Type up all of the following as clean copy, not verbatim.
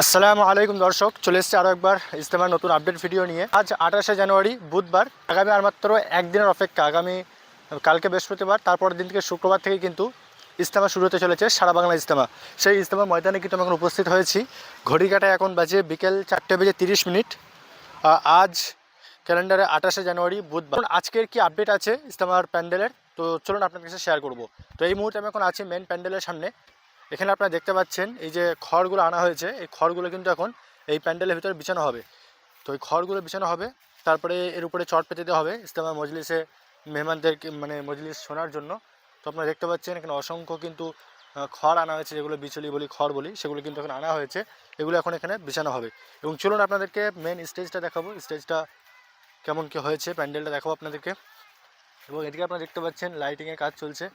আসসালামু আলাইকুম দর্শক, চলে এসেছে আরও একবার ইজতেমার নতুন আপডেট ভিডিও নিয়ে। আজ 28শে জানুয়ারি বুধবার। আগামী আর মাত্র একদিনের অপেক্ষা। কালকে বৃহস্পতিবার, তারপরের দিন থেকে শুক্রবার থেকে কিন্তু ইজতেমা শুরু হতে চলেছে, সারা বাংলা ইজতেমা। সেই ইজতেমার ময়দানে কিন্তু আমি এখন উপস্থিত হয়েছি। ঘড়ি কাটায় এখন বাজে বিকেল 4:30। আজ ক্যালেন্ডারে 28শে জানুয়ারি বুধবার। আজকের কি আপডেট আছে ইজতেমার প্যান্ডেলের, তো চলুন আপনার কাছে শেয়ার করব। তো এই মুহূর্তে আমি এখন আছি মেন প্যান্ডেলের সামনে। এখানে আপনারা দেখতে পাচ্ছেন এই যে খড়গুলো আনা হয়েছে, এই খড়গুলো কিন্তু এখন এই প্যান্ডেলের ভিতরে বিছানো হবে। তো এই খড়গুলো বিছানো হবে, তারপরে এর উপরে চট পেতে দেওয়া হবে ইজতেমা মজলিসে মেহমানদেরকে, মানে মজলিস শোনার জন্য। তো আপনারা দেখতে পাচ্ছেন এখানে অসংখ্য কিন্তু খড় আনা হয়েছে, যেগুলো বিচুলি বলি, খড় বলি, সেগুলো কিন্তু এখন আনা হয়েছে। এগুলো এখন এখানে বিছানো হবে। এবং চলুন আপনাদেরকে মেন স্টেজটা দেখাবো, স্টেজটা কেমন কী হয়েছে, প্যান্ডেলটা দেখাবো আপনাদেরকে। এবং এদিকে আপনারা দেখতে পাচ্ছেন লাইটিংয়ের কাজ চলছে,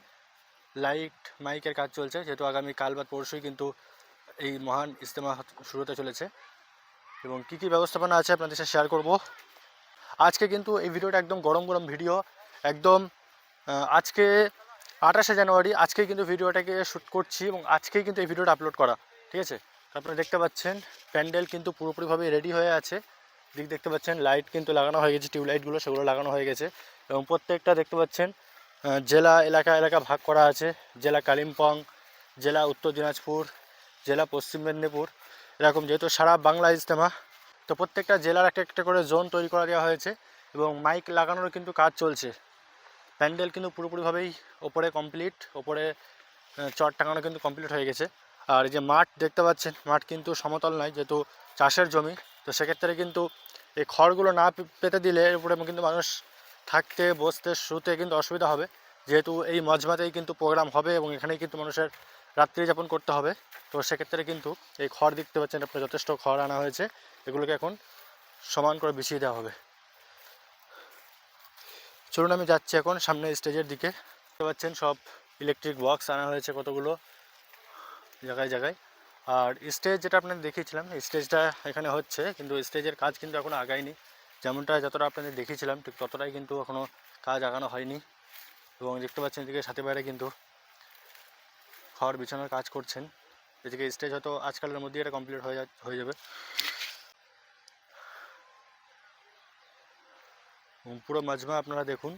লাইট মাইকের কাজ চলছে, যেহেতু আগামী কাল বা পরশুই কিন্তু এই মহান ইজতেমা শুরু হতে চলেছে। এবং কী কী ব্যবস্থাপনা আছে আপনাদের সাথে শেয়ার করব। আজকে কিন্তু এই ভিডিওটা একদম গরম গরম ভিডিও, একদম আজকে 28শে জানুয়ারি, আজকেই কিন্তু ভিডিওটাকে শ্যুট করছি এবং আজকেই কিন্তু এই ভিডিওটা আপলোড করা, ঠিক আছে। আপনারা দেখতে পাচ্ছেন প্যান্ডেল কিন্তু পুরোপুরিভাবে রেডি হয়ে আছে। দেখতে পাচ্ছেন লাইট কিন্তু লাগানো হয়ে গেছে, টিউবলাইটগুলো সেগুলো লাগানো হয়ে গেছে। এবং প্রত্যেকটা দেখতে পাচ্ছেন জেলা এলাকা ভাগ করা আছে। জেলা কালিম্পং, জেলা উত্তর দিনাজপুর, জেলা পশ্চিম মেদিনীপুর, এরকম যেহেতু সারা বাংলা ইজতেমা, তো প্রত্যেকটা জেলার একটা একটা করে জোন তৈরি করে দেওয়া হয়েছে এবং মাইক লাগানোর কিন্তু কাজ চলছে। প্যান্ডেল কিন্তু পুরোপুরিভাবেই ওপরে কমপ্লিট, ওপরে চট টাঙানো কিন্তু কমপ্লিট হয়ে গেছে। আর এই যে মাঠ দেখতে পাচ্ছেন, মাঠ কিন্তু সমতল নয়, যেহেতু চাষের জমি। তো সেক্ষেত্রে কিন্তু এই খড়গুলো না পেতে দিলে এর উপরে কিন্তু মানুষ থাকতে, বসতে, শুতে কিন্তু অসুবিধা হবে, যেহেতু এই মজমাতেই কিন্তু প্রোগ্রাম হবে এবং এখানেই কিন্তু মানুষের রাত্রি যাপন করতে হবে। তো সেক্ষেত্রে কিন্তু এই খড় দেখতে পাচ্ছেন আপনার, যথেষ্ট খড় আনা হয়েছে, এগুলোকে এখন সমান করে বিছিয়ে দেওয়া হবে। চলুন আমি যাচ্ছি এখন সামনে স্টেজের দিকে। দেখতে পাচ্ছেন সব ইলেকট্রিক বক্স আনা হয়েছে কতগুলো জায়গায় জায়গায়। আর স্টেজ যেটা আপনাদের দেখিয়েছিলাম, স্টেজটা এখানে হচ্ছে, কিন্তু স্টেজের কাজ কিন্তু এখনও আগায়নি। যতটা আপনাদের দেখিয়েছিলাম ঠিক ততটাই কিন্তু এখনও কাজ আগানো হয়নি। এবং দেখতে পাচ্ছেন এদিকে সাথে বাইরে কিন্তু খড় বিছানোর কাজ করছেন। এদিকে স্টেজ হয়তো আজকালের মধ্যেই এটা কমপ্লিট হয়ে যাবে। পুরো মাজমা আপনারা দেখুন।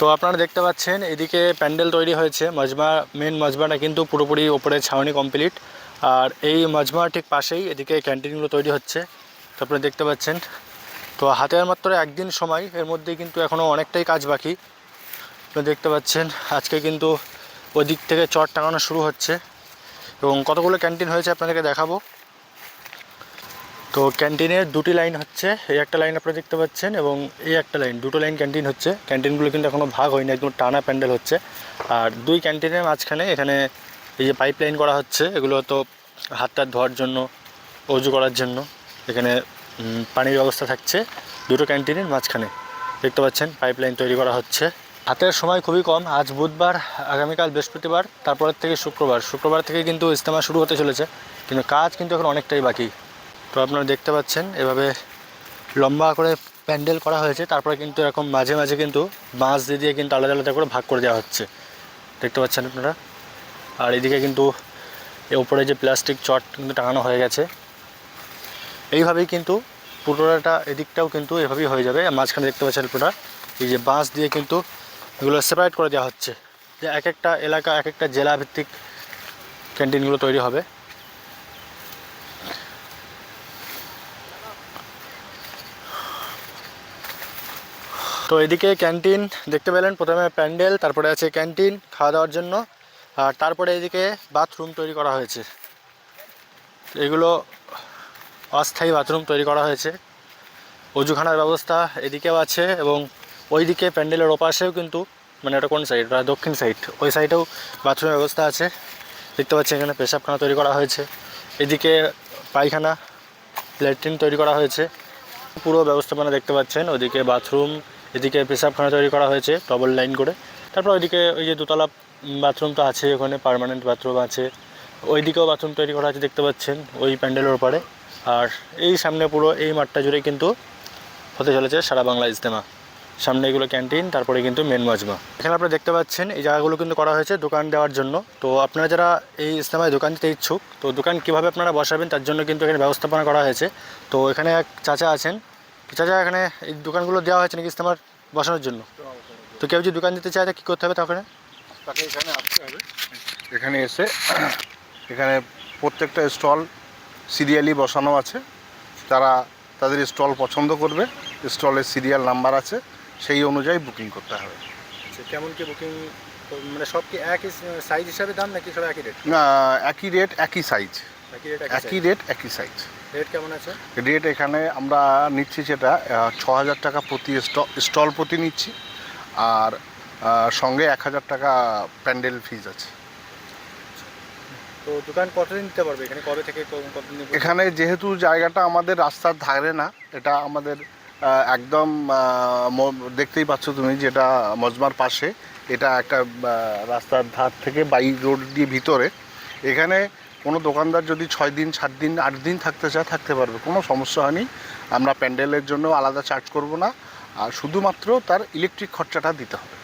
তো আপনারা দেখতে পাচ্ছেন এদিকে প্যান্ডেল তৈরি হয়েছে, মেন মজমাটা কিন্তু পুরোপুরি ওপরে ছাউনি কমপ্লিট। আর এই মজমা ঠিক পাশেই এদিকে ক্যান্টিনগুলো তৈরি হচ্ছে, তো আপনারা দেখতে পাচ্ছেন। তো হাতে আর মাত্র একদিন সময়, এর মধ্যেই কিন্তু এখনও অনেকটাই কাজ বাকি। আপনারা দেখতে পাচ্ছেন আজকে কিন্তু ওই দিক থেকে চট টাঙানো শুরু হচ্ছে এবং কতগুলো ক্যান্টিন হয়েছে আপনাদেরকে দেখাবো। তো ক্যান্টিনের দুটি লাইন হচ্ছে, এই একটা লাইন আপনারা দেখতে পাচ্ছেন এবং এই একটা লাইন, দুটো লাইন ক্যান্টিন হচ্ছে। ক্যান্টিনগুলো কিন্তু এখনও ভাগ হয়নি, একদম টানা প্যান্ডেল হচ্ছে। আর দুই ক্যান্টিনের মাঝখানে এখানে এই যে পাইপ লাইন করা হচ্ছে, এগুলো তো হাত টাত ধোয়ার জন্য, অজু করার জন্য এখানে পানির ব্যবস্থা থাকছে। দুটো ক্যান্টিনের মাঝখানে দেখতে পাচ্ছেন পাইপ লাইন তৈরি করা হচ্ছে। হাতের সময় খুবই কম। আজ বুধবার, আগামীকাল বৃহস্পতিবার, তারপরের থেকে শুক্রবার থেকে কিন্তু ইজতেমা শুরু হতে চলেছে, কিন্তু কাজ কিন্তু এখন অনেকটাই বাকি। তো আপনারা দেখতে পাচ্ছেন এভাবে লম্বা করে প্যান্ডেল করা হয়েছে, তারপরে কিন্তু এরকম মাঝে মাঝে কিন্তু বাঁশ দিয়ে কিন্তু আলাদা আলাদা করে ভাগ করে দেওয়া হচ্ছে, দেখতে পাচ্ছেন আপনারা। আর এদিকে কিন্তু ওপরে যে প্লাস্টিক চট কিন্তু টাঙানো হয়ে গেছে, এইভাবেই কিন্তু পুরোটা এদিকটাও কিন্তু এভাবেই হয়ে যাবে। মাঝখানে দেখতে পাচ্ছেন পুরোটা এই যে বাঁশ দিয়ে কিন্তু এগুলো সেপারেট করে দেওয়া হচ্ছে, যে এক একটা এলাকা, এক একটা জেলা ভিত্তিক ক্যান্টিনগুলো তৈরি হবে। তো এদিকে ক্যান্টিন দেখতে পেলেন, প্রথমে প্যান্ডেল, তারপরে আছে ক্যান্টিন খাওয়া দাওয়ার জন্য, আর তারপরে এদিকে বাথরুম তৈরি করা হয়েছে। এগুলো অস্থায়ী বাথরুম তৈরি করা হয়েছে। অজুখানার ব্যবস্থা এদিকেও আছে এবং ওইদিকে প্যান্ডেলের ওপাশেও কিন্তু, মানে এটা কোন সাইড, দক্ষিণ সাইড, ওই সাইডেও বাথরুমের ব্যবস্থা আছে। দেখতে পাচ্ছি এখানে পেশাবখানা তৈরি করা হয়েছে, এদিকে পায়খানা, ল্যাট্রিন তৈরি করা হয়েছে। পুরো ব্যবস্থাপনা দেখতে পাচ্ছেন, ওইদিকে বাথরুম, এদিকে পেশাবখানা তৈরি করা হয়েছে ডবল লাইন করে। তারপর ওইদিকে ওই যে দোতলা বাথরুম তো আছে, ওখানে পার্মানেন্ট বাথরুম আছে, ওইদিকেও বাথরুম তৈরি করা আছে দেখতে পাচ্ছেন ওই প্যান্ডেলের ওপারে। আর এই সামনে পুরো এই মাঠটা জুড়ে কিন্তু হতে চলেছে সারা বাংলা ইজতেমা। সামনে এগুলো ক্যান্টিন, তারপরে কিন্তু মেন মজমা। এখানে আপনারা দেখতে পাচ্ছেন এই জায়গাগুলো কিন্তু করা হয়েছে দোকান দেওয়ার জন্য। তো আপনারা যারা এই ইজতেমায় দোকান দিতে ইচ্ছুক, তো দোকান কীভাবে আপনারা বসাবেন তার জন্য কিন্তু এখানে ব্যবস্থাপনা করা হয়েছে। তো এখানে এক চাচা আছেন, চাচা এখানে এই দোকানগুলো দেওয়া হয়েছে নাকি ইজতেমার বসানোর জন্য? তো কেউ যদি দোকান দিতে চায় তা কী করতে হবে? তখন তাকে এখানে আসতে হবে, এখানে এসে এখানে প্রত্যেকটা স্টল সিরিয়ালি বসানো আছে। তারা তাদের স্টল পছন্দ করবে, স্টলের সিরিয়াল নাম্বার আছে, সেই অনুযায়ী বুকিং করতে হবে। কেমন কি বুকিং, মানে সব কি একই সাইজ হিসাবে দাম নাকি সব একই রেট? না, একই রেট একই সাইজ, একই রেট একই সাইজ। রেট কেমন আছে? রেট এখানে আমরা নিচ্ছি যেটা 6,000 টাকা প্রতি স্টল প্রতি নিচ্ছি, আর সঙ্গে 1,000 টাকা প্যান্ডেল ফিজ আছে। তো দোকান কতদিন দিতে পারবে এখানে, কবে থেকে কতদিন? এখানে যেহেতু জায়গাটা আমাদের রাস্তার ধারে না, এটা আমাদের একদম দেখতেই পাচ্ছ তুমি, যেটা মজমার পাশে, এটা একটা রাস্তার ধার থেকে বাইক রোড দিয়ে ভিতরে। এখানে কোনো দোকানদার যদি 6 দিন 7 দিন 8 দিন থাকতে চায় থাকতে পারবে, কোনো সমস্যা হয়নি। আমরা প্যান্ডেলের জন্য আলাদা চার্জ করব না, আর শুধুমাত্র তার ইলেকট্রিক খরচাটা দিতে হবে।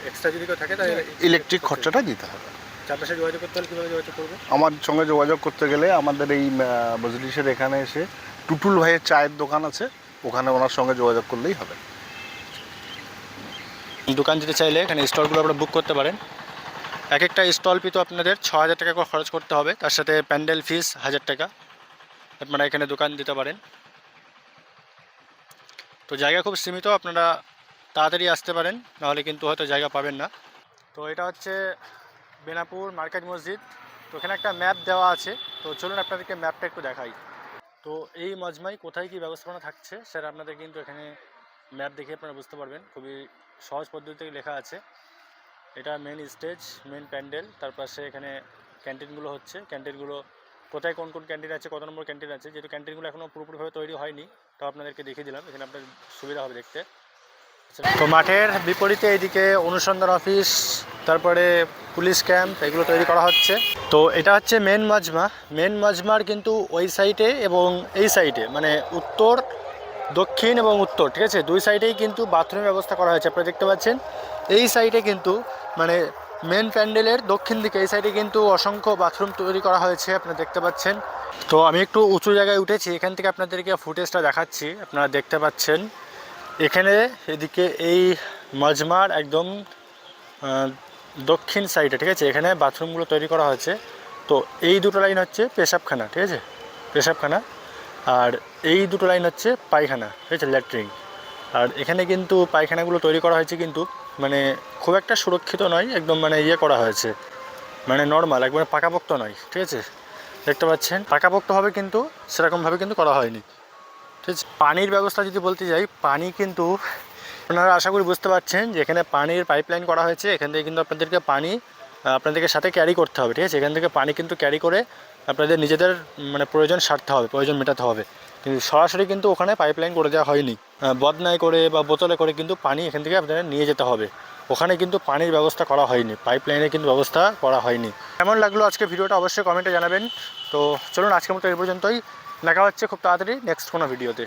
এক্সট্রা যদি কেউ থাকে তাহলে ইলেকট্রিক খরচাটা দিতে হবে। চারপাশে যোগাযোগ করতে হলে কীভাবে যোগাযোগ করবো? আমার সঙ্গে যোগাযোগ করতে গেলে আমাদের এই মজলিসের এখানে এসে টুটুল ভাইয়ের চায়ের দোকান আছে, ওখানে ওনার সঙ্গে যোগাযোগ করলেই হবে। দোকান দিতে চাইলে এখানে স্টলগুলো আপনারা বুক করতে পারেন। এক একটা স্টল পিছু আপনাদের 6,000 টাকা করে খরচ করতে হবে, তার সাথে প্যান্ডেল ফিস 1,000 টাকা। আপনারা এখানে দোকান দিতে পারেন। তো জায়গা খুব সীমিত, আপনারা তাড়াতাড়ি আসতে পারেন, নাহলে কিন্তু হয়তো জায়গা পাবেন না। তো এটা হচ্ছে বেনাপুর মার্কেট মসজিদ। তো এখানে একটা ম্যাপ দেওয়া আছে, তো চলুন আপনাদেরকে ম্যাপটা একটু দেখাই। তো এই মজমায় কোথায় কী ব্যবস্থাপনা থাকছে সেটা আপনাদের কিন্তু এখানে ম্যাপ দেখে আপনারা বুঝতে পারবেন। খুবই সহজ পদ্ধতিতে লেখা আছে। এটা মেন স্টেজ, মেন প্যান্ডেল, তার পাশে এখানে ক্যান্টিনগুলো হচ্ছে। ক্যান্টিনগুলো কোথায় কোন কোন ক্যান্টিন আছে, কত নম্বর ক্যান্টিন আছে, যেহেতু ক্যান্টিনগুলো এখনও পুরোপুরিভাবে তৈরি হয়নি, তো আপনাদেরকে দেখিয়ে দিলাম। এখানে আপনার সুবিধা হবে দেখতে। তো মাঠের বিপরীতে এইদিকে অনুসন্ধান অফিস, তারপরে পুলিশ ক্যাম্প, এগুলো তৈরি করা হচ্ছে। তো এটা হচ্ছে মেন মজমা। মেন মজমার কিন্তু ওই সাইডে এবং এই সাইডে, মানে উত্তর, দক্ষিণ এবং উত্তর, ঠিক আছে, দুই সাইডেই কিন্তু বাথরুমের ব্যবস্থা করা হয়েছে। আপনারা দেখতে পাচ্ছেন এই সাইডে কিন্তু, মানে মেন প্যান্ডেলের দক্ষিণ দিকে এই সাইডে কিন্তু অসংখ্য বাথরুম তৈরি করা হয়েছে, আপনারা দেখতে পাচ্ছেন। তো আমি একটু উঁচু জায়গায় উঠেছি, এখান থেকে আপনাদেরকে ফুটেজটা দেখাচ্ছি। আপনারা দেখতে পাচ্ছেন এখানে এদিকে এই মজমার একদম দক্ষিণ সাইডে, ঠিক আছে, এখানে বাথরুমগুলো তৈরি করা হয়েছে। তো এই দুটো লাইন হচ্ছে পেশাবখানা, ঠিক আছে, পেশাবখানা, আর এই দুটো লাইন হচ্ছে পায়খানা, ঠিক আছে, ল্যাট্রিন। আর এখানে কিন্তু পায়খানাগুলো তৈরি করা হয়েছে কিন্তু মানে খুব একটা সুরক্ষিত নয়, একদম মানে ইয়ে করা হয়েছে, মানে নর্মাল, একবারে পাকাপোক্ত নয়, ঠিক আছে, দেখতে পাচ্ছেন। পাকাপোক্তভাবে কিন্তু সেরকমভাবে কিন্তু করা হয়নি, ঠিক আছে। পানির ব্যবস্থা যদি বলতে যাই, পানি কিন্তু আপনারা আশা করি বুঝতে পারছেন যে এখানে পানির পাইপলাইন করা হয়েছে। এখান থেকে কিন্তু আপনাদেরকে সাথে ক্যারি করতে হবে, ঠিক আছে। এখান থেকে পানি কিন্তু ক্যারি করে আপনাদের নিজেদের মানে প্রয়োজন সারতে হবে, প্রয়োজন মেটাতে হবে। কিন্তু সরাসরি কিন্তু ওখানে পাইপলাইন করে দেওয়া হয়নি, বদনায় করে বা বোতলে করে কিন্তু পানি এখান থেকে আপনাদের নিয়ে যেতে হবে। ওখানে কিন্তু পানির ব্যবস্থা করা হয়নি, পাইপলাইনের কিন্তু ব্যবস্থা করা হয়নি। কেমন লাগলো আজকে ভিডিওটা অবশ্যই কমেন্টে জানাবেন। তো চলুন আজকের মতো এই পর্যন্তই, দেখা হচ্ছে খুব তাড়াতাড়ি নেক্সট কোনো ভিডিওতে।